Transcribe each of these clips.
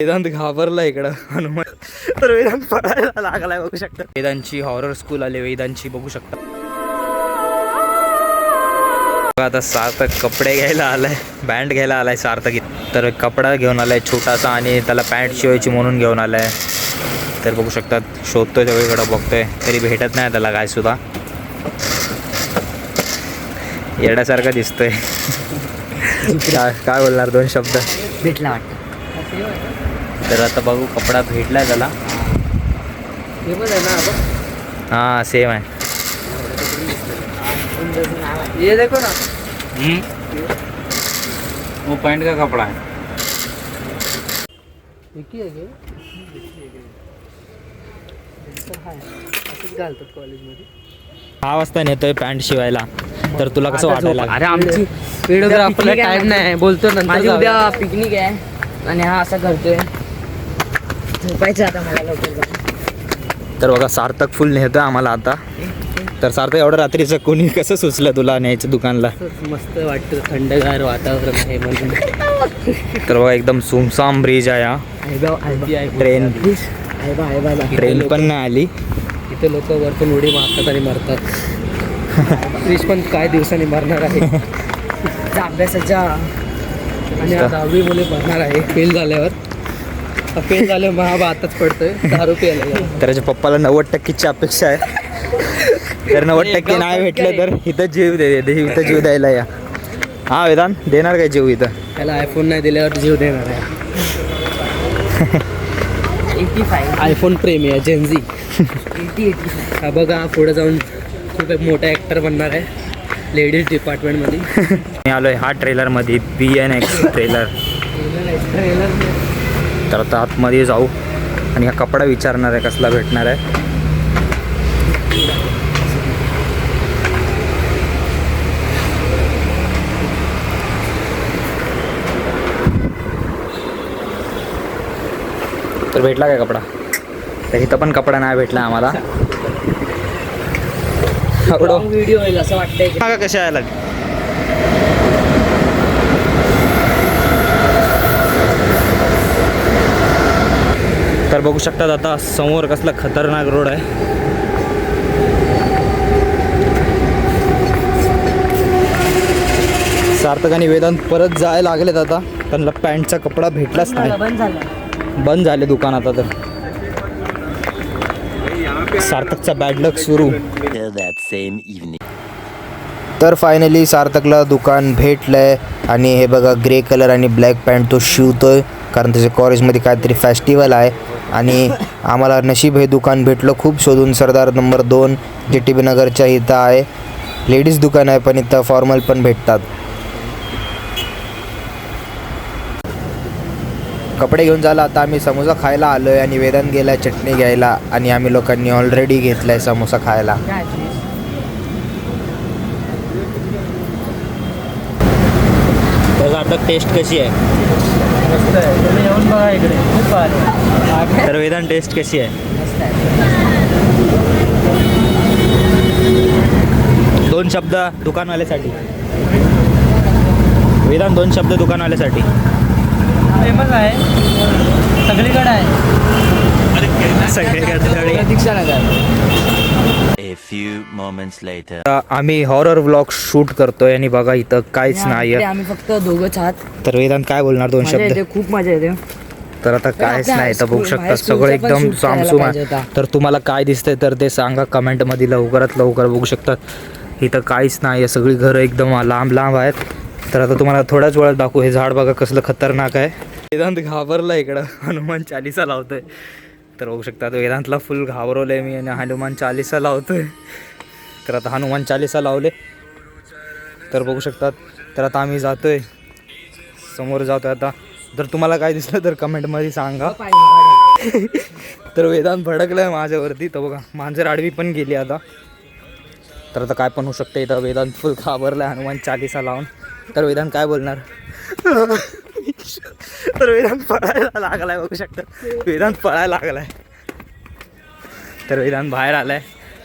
वेदांत घाबरला इकडं हनुमान. तर वेदांत पळायला लागलाय बघू शकता. वेदांची हॉरर स्कूल आले वेदांची बघू शकता. आता सार्थक कपडे घ्यायला आलाय, बँड घ्यायला आलाय सार्थक. तर कपडा घेऊन आलाय छोटासा आणि त्याला पॅन्ट शिवायची म्हणून घेऊन आलाय. तर बघू शकतात शोधतोय सगळीकडं बघतोय तरी भेटत नाही त्याला काय सुद्धा. येड्यासारखं दिसतोय. काय बोलणार दोन शब्द. भेटला वाटतं. तर आता बघू कपडा भेटलाय त्याला. हां सेम आहे. ये देखो ना. वो पैंट का कपड़ा है. कॉलेजमध्ये 6 वाजता नेतोय पॅन्ट शिवायला. तर तुला कसं वाटायला. अरे आमची व्हिडिओग्राफरला टाइम नाही बोलतो ना. माझी उद्या पिकनिक आहे आणि हा असा करतोय. झोपायचं आता मला लवकर. तर बघा सार्थक फुल नेतोय आम्हाला आता. तर सार्थक एवढं रात्रीचं कोणी कसं सुचलं तुला न्यायचं दुकानला. मस्त वाटतं थंडगार वातावरण आहे म्हणून. तर बघा एकदम सुमसाम ब्रिज आहे हा. ट्रेन पण नाही आली. इथे लोक वरतून उडी मारतात आणि मरतात. ब्रिज पण काय दिवसांनी मरणार आहे. अभ्यासाच्या आणि 10वी मुले भरणार आहे फेल झाल्यावर. फेल झाल्यावर मग हा आताच पडतोय दारू प्यायला. तर त्याच्या पप्पाला 90%ची अपेक्षा आहे. तर 90% नाही भेटलं तर इथं जीव इथं जीव द्यायला या. हा वेदांत देणार काय जीव इथं. त्याला आयफोन नाही दिल्यावर जीव देणार आहे. 85 आयफोन प्रेमी आहे जेनझी. 85 हा बघा पुढे जाऊन खूप एक मोठा ॲक्टर बनणार आहे लेडीज डिपार्टमेंटमध्ये. मी आलोय हा ट्रेलरमध्ये BNX ट्रेलर. तर आता आतमध्ये जाऊ आणि हा कपडा विचारणार आहे कसला भेटणार आहे. तर भेटला काय कपडा. तर इथं पण कपडा नाही भेटला आम्हाला. व्हिडिओ होईल असं वाटतंय. का कशा यायला. तर बघू शकतात आता समोर कसला खतरनाक रोड आहे. सार्थक आणि वेदांत परत जायला लागलेत आता. त्यांना पॅन्टचा कपडा भेटलाच नाही. बंद झाले दुकान आता. तर सार्थकचा बॅड लक सुरू. तर फायनली सार्थकला दुकान भेटलंय आणि हे बघा ग्रे कलर आणि ब्लॅक पॅन्ट तो शिवतोय कारण त्याच्या कॉलेजमध्ये काहीतरी फेस्टिवल आहे. आणि आम्हाला नशीब हे दुकान भेटलं खूप शोधून. सरदार नंबर 2 JTB नगरच्या इथं आहे. लेडीज दुकान आहे पण इथं फॉर्मल पण भेटतात. कपडे घेऊन झाला आता आम्ही समोसा खायला आलो आहे आणि वेदांत गेला आहे चटणी घ्यायला आणि आम्ही लोकांनी ऑलरेडी घेतला आहे समोसा खायला. आता टेस्ट कशी आहे. तर वेदांत टेस्ट कशी आहे. 2 शब्द दुकानवाल्यासाठी. वेदांत 2 शब्द दुकानवाल्यासाठी. फेमस आहे सगळीकडे आहे. दीक्षा नगर. A few moments later. आम्ही हॉरर व्लॉग शूट करतोय आणि बघा इथं काहीच नाही. आम्ही फक्त दोघंच आहात. तर वेदांत काय बोलणार 2 शब्द. खूप मजा येते. तर आता काहीच नाही तर बघू शकता सगळं एकदम सामसूम आहे. तर तुम्हाला काय दिसतंय तर ते सांगा कमेंटमध्ये लवकरात लवकर. बघू शकतात इथं काहीच नाही. सगळी घरं एकदम लांब लांब आहेत. तर आता तुम्हाला थोड्याच वेळात दाखवू. हे झाड बघा कसलं खतरनाक आहे. वेदांत घाबरला इकडं हनुमान चालीसा लावतोय. तर बघू शकता वेदांतला फुल घाबरवलंय मी आणि हनुमान चालीसा लावतोय. तर आता हनुमान चालीसा लावले. तर बघू शकतात. तर आता आम्ही जातोय समोर जातोय आता. जर तुम्हाला काय दिसलं तर कमेंटमध्ये सांगा. तर वेदांत भडकलाय माझ्यावरती. तर बघा मांजर आडवी पण गेली आता. तर आता काय पण होऊ शकतं. इथं वेदांत फुल घाबरलाय हनुमान चालीसा लावून. तर वेदांत काय बोलणार. तर वेदांत पळायला लागलाय बघू शकता. वेदांत पळायला लागलाय. तर वेदांत बाहेर आलाय.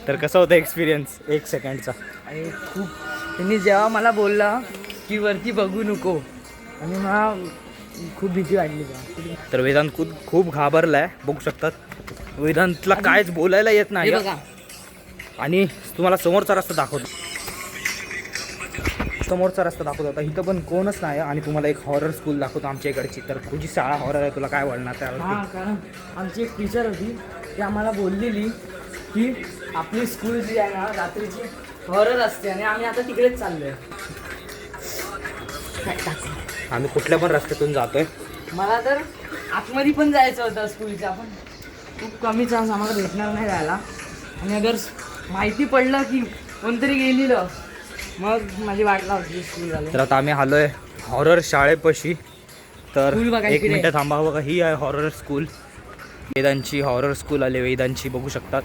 तर कसं होतं एक्सपिरियन्स 1 सेकंडचा. आणि खूप त्यांनी जेव्हा मला बोलला की वरती बघू नको आणि मला खूप भीती वाटली बा. तर वेदांत खूप घाबरलाय, बघू शकतात. वेदांतला कायच बोलायला येत नाही हे बघा आणि तुम्हाला समोरचा रस्ता दाखवतो. समोरचा रस्ता दाखवतो आता. इथं पण कोणच नाही आणि तुम्हाला एक हॉरर स्कूल दाखवतो आमच्या इकडची. तर तुझी शाळा हॉरर आहे, तुला काय वाटणार त्यावरती? हां, कारण आमची एक टीचर होती ती आम्हाला बोललेली की आपली स्कूल जी आहे ना रात्रीची हॉरर असते आणि आम्ही आता तिकडेच चाललोय. आम्ही कुठल्या पण रस्त्यातून जातोय. मला तर आतमध्ये पण जायचं होतं स्कूलच्या, पण खूप कमी चान्स आम्हाला भेटणार नाही जायला. आणि अगर माहिती पडलं की कोणतरी गेलेलं मग माझी वाट लावली स्कूल झालं. तर आता आम्ही आलोय हॉरर शाळेपाशी. तर स्कूल बघा एक इकडे. मिनिट थांबा. बघा ही आहे हॉरर स्कूल. वेदांची हॉरर स्कूल आले. वेदांची बघू शकतात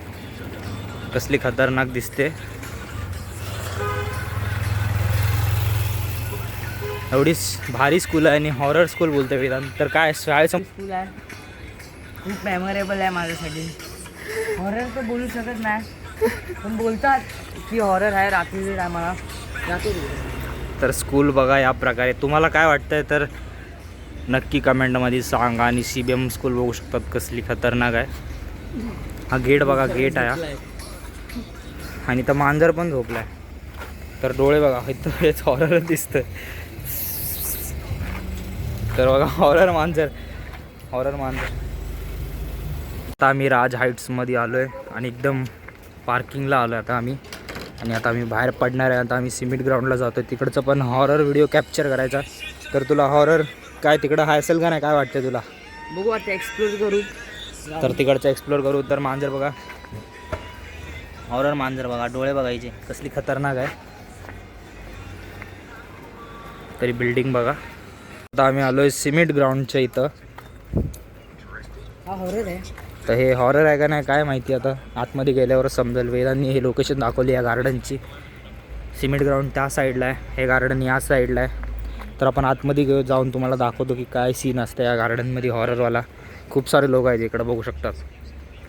कसली खतरनाक दिसते. एवढीच भारी स्कूल आहे आणि हॉरर स्कूल बोलते वेदांत. तर काय शाळेसमोर स्कूल आहे खूप मेमोरेबल आहे माझ्यासाठी. हॉरर तर बोलू शकत नाही पण बोलतात की हॉरर आहे रात्रीच्या टायमाला जातो. तर स्कूल बघा या प्रकारे. तुम्हाला काय वाटतंय तर नक्की कमेंटमध्ये सांगा. आणि CBM स्कूल बघू शकतात कसली खतरनाक आहे. हा गेट बघा, गेट आहे हा. आणि तर मांजर पण झोपलाय. तर डोळे बघा इथं हेच हॉरर दिसतं. तर बघा हॉरर मांजर. आता आम्ही राज हाईट्समध्ये आलो आहे आणि एकदम पार्किंगला आलो आहे आता आम्ही. आणि आता आम्ही बाहेर पडणार आहे. आता आम्ही सिमेंट ग्राउंडला जातो. तिकडचं पण हॉरर व्हिडिओ कॅप्चर करायचा. तर तुला हॉरर काय तिकडं हाय असेल का नाही, काय वाटतं तुला? बघू आता एक्सप्लोर करू. तर तिकडचं एक्सप्लोर करू. तर मांजर बघा, हॉरर मांजर बघा, डोळे बघायचे कसली खतरनाक आहे. तरी बिल्डिंग बघा. आता आम्ही आलो आहे सिमेंट ग्राउंडच्या इथं. हा हॉरर आहे. तर हे हॉरर आहे का नाही काय माहिती, आता आतमध्ये गेल्यावर समजेल. वेदांनी हे लोकेशन दाखवली या गार्डनची. सिमेंट ग्राउंड त्या साईडला आहे, हे गार्डन या साईडला आहे. तर आपण आतमध्ये जाऊन तुम्हाला दाखवतो की काय सीन असतं या गार्डनमध्ये हॉररवाला. खूप सारे लोक आहेत इकडं बघू शकतात.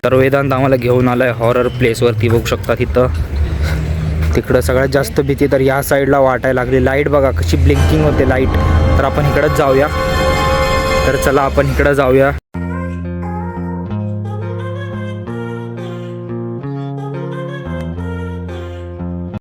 तर वेदांत आम्हाला घेऊन आला आहे हॉरर प्लेसवरती बघू शकतात. इथं तिकडं सगळ्यात जास्त भीती तर या साईडला वाटायला लागली. लाईट बघा कशी ब्लिंकिंग होते लाईट. तर आपण इकडंच जाऊया. तर चला आपण इकडं जाऊया.